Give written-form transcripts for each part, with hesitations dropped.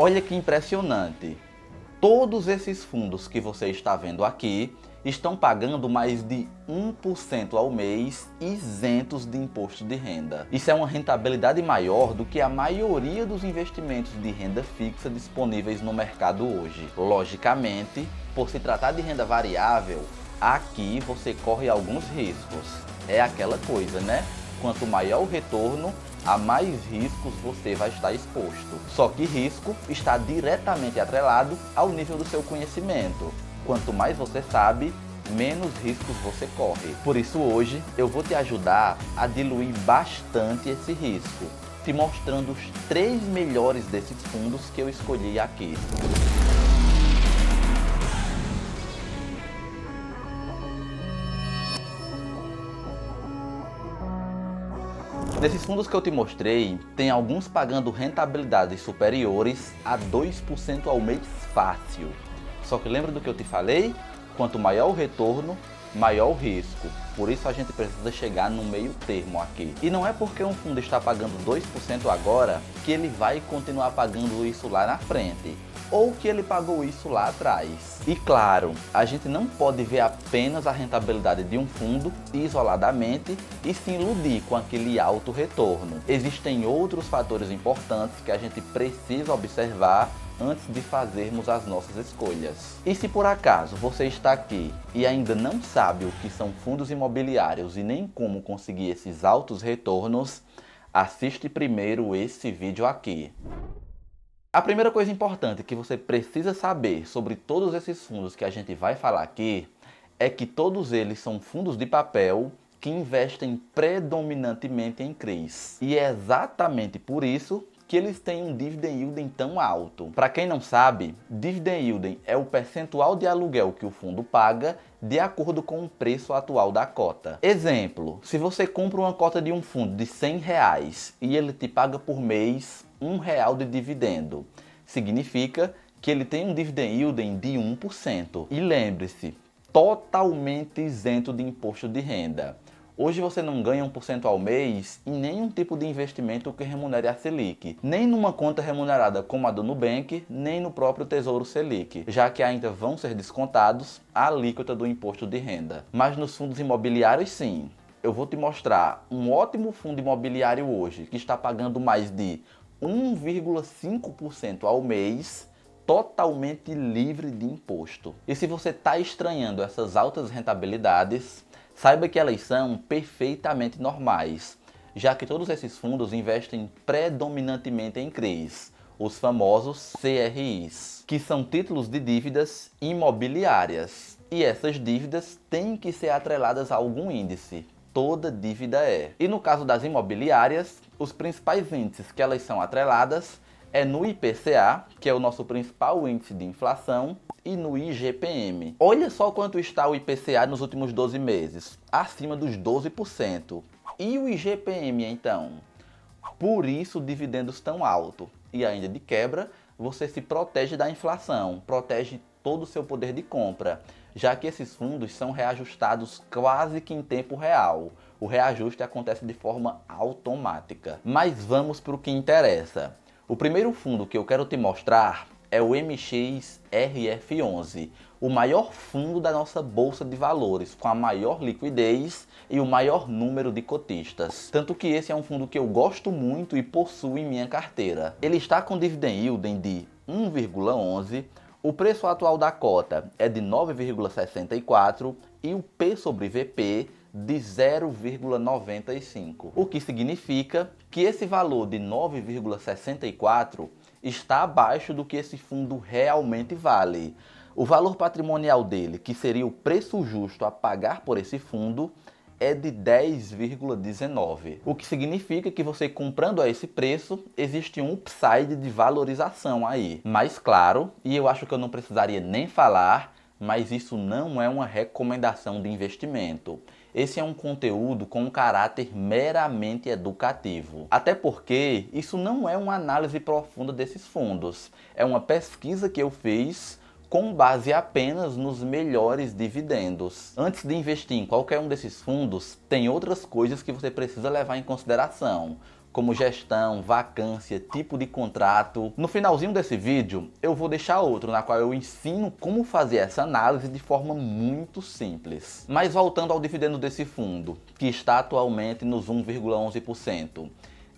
Olha que impressionante! Todos esses fundos que você está vendo aqui estão pagando mais de 1% ao mês isentos de imposto de renda. Isso é uma rentabilidade maior do que a maioria dos investimentos de renda fixa disponíveis no mercado hoje. Logicamente, por se tratar de renda variável, aqui você corre alguns riscos. É aquela coisa, né? Quanto maior o retorno, a mais riscos você vai estar exposto. Só que risco está diretamente atrelado ao nível do seu conhecimento. Quanto mais você sabe, menos riscos você corre. Por isso hoje eu vou te ajudar a diluir bastante esse risco, te mostrando os 3 melhores desses fundos que eu escolhi aqui. Nesses fundos que eu te mostrei, tem alguns pagando rentabilidades superiores a 2% ao mês fácil. Só que lembra do que eu te falei? Quanto maior o retorno, maior o risco. Por isso a gente precisa chegar no meio termo aqui. E não é porque um fundo está pagando 2% agora que ele vai continuar pagando isso lá na frente, ou que ele pagou isso lá atrás. E claro, a gente não pode ver apenas a rentabilidade de um fundo isoladamente e se iludir com aquele alto retorno. Existem outros fatores importantes que a gente precisa observar antes de fazermos as nossas escolhas. E se por acaso você está aqui e ainda não sabe o que são fundos imobiliários e nem como conseguir esses altos retornos, assiste primeiro esse vídeo aqui. A primeira coisa importante que você precisa saber sobre todos esses fundos que a gente vai falar aqui é que todos eles são fundos de papel que investem predominantemente em CRIs. E é exatamente por isso que eles têm um dividend yielding tão alto. Para quem não sabe, dividend yielding é o percentual de aluguel que o fundo paga de acordo com o preço atual da cota. Exemplo, se você compra uma cota de um fundo de R$100 e ele te paga por mês R$1 de dividendo, significa que ele tem um dividend yielding de 1%. E lembre-se, totalmente isento de imposto de renda. Hoje você não ganha 1% ao mês em nenhum tipo de investimento que remunere a Selic, nem numa conta remunerada como a do Nubank, nem no próprio Tesouro Selic, já que ainda vão ser descontados a alíquota do imposto de renda. Mas nos fundos imobiliários sim. Eu vou te mostrar um ótimo fundo imobiliário hoje que está pagando mais de 1,5% ao mês, totalmente livre de imposto. E se você está estranhando essas altas rentabilidades, saiba que elas são perfeitamente normais, já que todos esses fundos investem predominantemente em CRIs, os famosos CRIs, que são títulos de dívidas imobiliárias. E essas dívidas têm que ser atreladas a algum índice. Toda dívida é. E no caso das imobiliárias, os principais índices que elas são atreladas é no IPCA, que é o nosso principal índice de inflação, e no IGPM. Olha só quanto está o IPCA nos últimos 12 meses, acima dos 12%. E o IGPM então? Por isso dividendos tão alto. E ainda de quebra, você se protege da inflação, protege todo o seu poder de compra, já que esses fundos são reajustados quase que em tempo real. O reajuste acontece de forma automática. Mas vamos para o que interessa. O primeiro fundo que eu quero te mostrar é o MXRF11, o maior fundo da nossa bolsa de valores, com a maior liquidez e o maior número de cotistas. Tanto que esse é um fundo que eu gosto muito e possuo em minha carteira. Ele está com dividend yielding de 1,11, o preço atual da cota é de 9,64 e o P sobre VP de 0,95, o que significa que esse valor de 9,64 está abaixo do que esse fundo realmente vale. O valor patrimonial dele, que seria o preço justo a pagar por esse fundo, é de 10,19, o que significa que você comprando a esse preço, existe um upside de valorização aí. Mas claro, e eu acho que eu não precisaria nem falar, mas isso não é uma recomendação de investimento. Esse é um conteúdo com um caráter meramente educativo. Até porque isso não é uma análise profunda desses fundos. É uma pesquisa que eu fiz com base apenas nos melhores dividendos. Antes de investir em qualquer um desses fundos, tem outras coisas que você precisa levar em consideração, como gestão, vacância, tipo de contrato. No finalzinho desse vídeo, eu vou deixar outro na qual eu ensino como fazer essa análise de forma muito simples. Mas voltando ao dividendo desse fundo, que está atualmente nos 1,11%.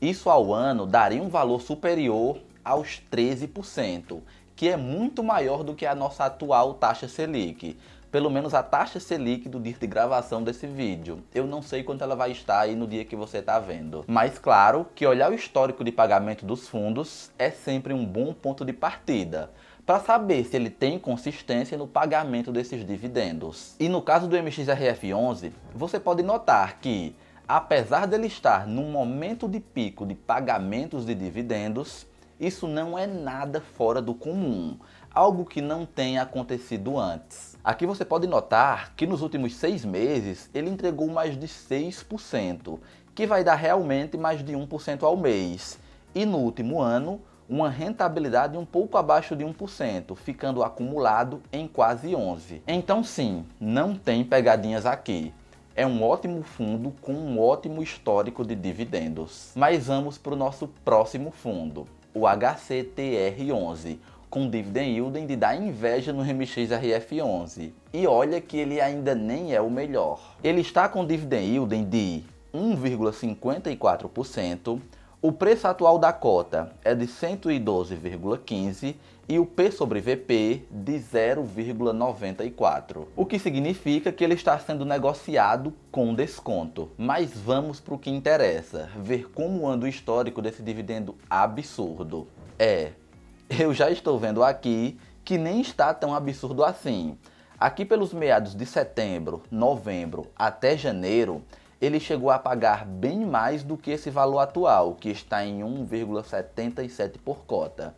Isso ao ano daria um valor superior aos 13%, que é muito maior do que a nossa atual taxa Selic. Pelo menos a taxa Selic do dia de gravação desse vídeo. Eu não sei quanto ela vai estar aí no dia que você está vendo. Mas claro que olhar o histórico de pagamento dos fundos é sempre um bom ponto de partida, para saber se ele tem consistência no pagamento desses dividendos. E no caso do MXRF11, você pode notar que, apesar dele estar num momento de pico de pagamentos de dividendos, isso não é nada fora do comum, algo que não tenha acontecido antes. Aqui você pode notar que nos últimos 6 meses ele entregou mais de 6%, que vai dar realmente mais de 1% ao mês. E no último ano, uma rentabilidade um pouco abaixo de 1%, ficando acumulado em quase 11%. Então sim, não tem pegadinhas aqui. É um ótimo fundo com um ótimo histórico de dividendos. Mas vamos para o nosso próximo fundo, o HCTR11, com dividend yielding de dar inveja no MXRF11. E olha que ele ainda nem é o melhor. Ele está com dividend yielding de 1,54%, o preço atual da cota é de 112,15 e o P sobre VP de 0,94, o que significa que ele está sendo negociado com desconto. Mas vamos para o que interessa, ver como anda o histórico desse dividendo absurdo. Eu já estou vendo aqui que nem está tão absurdo assim. Aqui pelos meados de setembro, novembro até janeiro, ele chegou a pagar bem mais do que esse valor atual, que está em 1,77 por cota.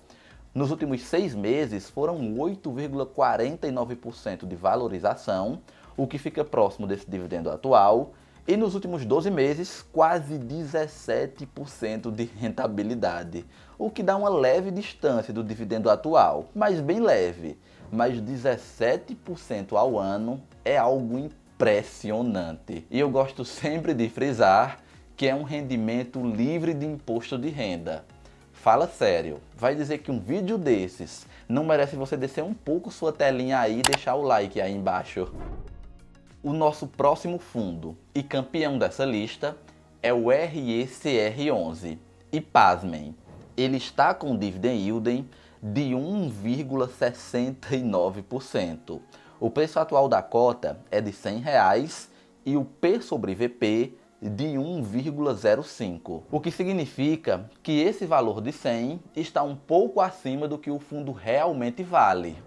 Nos últimos 6 meses foram 8,49% de valorização, o que fica próximo desse dividendo atual, e nos últimos 12 meses, quase 17% de rentabilidade, o que dá uma leve distância do dividendo atual, mas bem leve. Mas 17% ao ano é algo impressionante. E eu gosto sempre de frisar que é um rendimento livre de imposto de renda. Fala sério, vai dizer que um vídeo desses não merece você descer um pouco sua telinha aí e deixar o like aí embaixo? O nosso próximo fundo e campeão dessa lista é o RECR11. E pasmem, ele está com dividend yielding de 1,69%. O preço atual da cota é de R$100 e o P sobre VP de 1,05, o que significa que esse valor de 100 está um pouco acima do que o fundo realmente vale.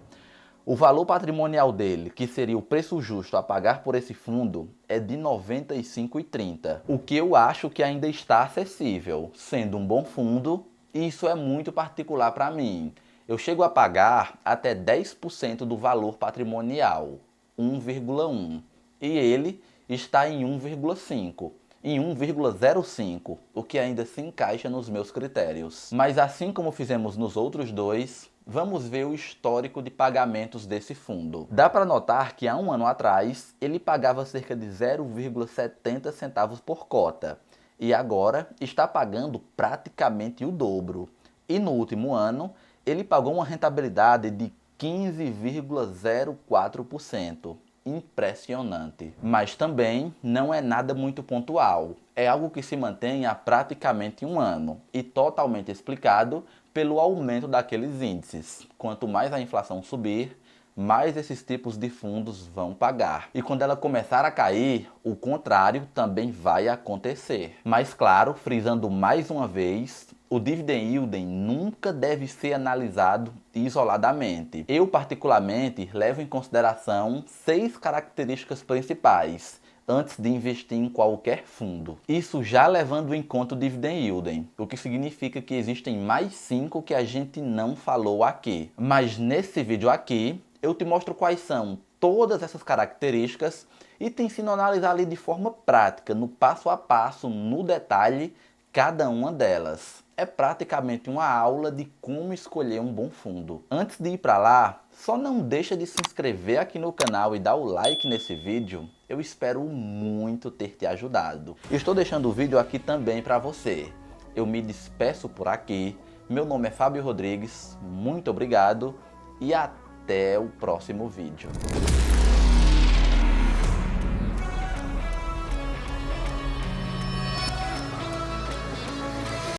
O valor patrimonial dele, que seria o preço justo a pagar por esse fundo, é de R$ 95,30, o que eu acho que ainda está acessível. Sendo um bom fundo, isso é muito particular para mim. Eu chego a pagar até 10% do valor patrimonial, 1,1, e ele está em 1,5. Em 1,05, o que ainda se encaixa nos meus critérios. Mas assim como fizemos nos outros dois, vamos ver o histórico de pagamentos desse fundo. Dá para notar que há um ano atrás ele pagava cerca de 0,70 centavos por cota e agora está pagando praticamente o dobro. E no último ano ele pagou uma rentabilidade de 15,04%. Impressionante. Mas também não é nada muito pontual. É algo que se mantém há praticamente um ano e totalmente explicado pelo aumento daqueles índices. Quanto mais a inflação subir, mais esses tipos de fundos vão pagar. E quando ela começar a cair, o contrário também vai acontecer. Mas claro, frisando mais uma vez, o dividend yielding nunca deve ser analisado isoladamente. Eu particularmente levo em consideração 6 características principais antes de investir em qualquer fundo. Isso já levando em conta o dividend yielding, o que significa que existem mais 5 que a gente não falou aqui. Mas nesse vídeo aqui, eu te mostro quais são todas essas características e te ensino a analisar ali de forma prática, no passo a passo, no detalhe, cada uma delas. É praticamente uma aula de como escolher um bom fundo. Antes de ir para lá, só não deixa de se inscrever aqui no canal e dar o like nesse vídeo. Eu espero muito ter te ajudado. Estou deixando o vídeo aqui também para você. eu me despeço por aqui. Meu nome é Fábio Rodrigues, muito obrigado e até o próximo vídeo.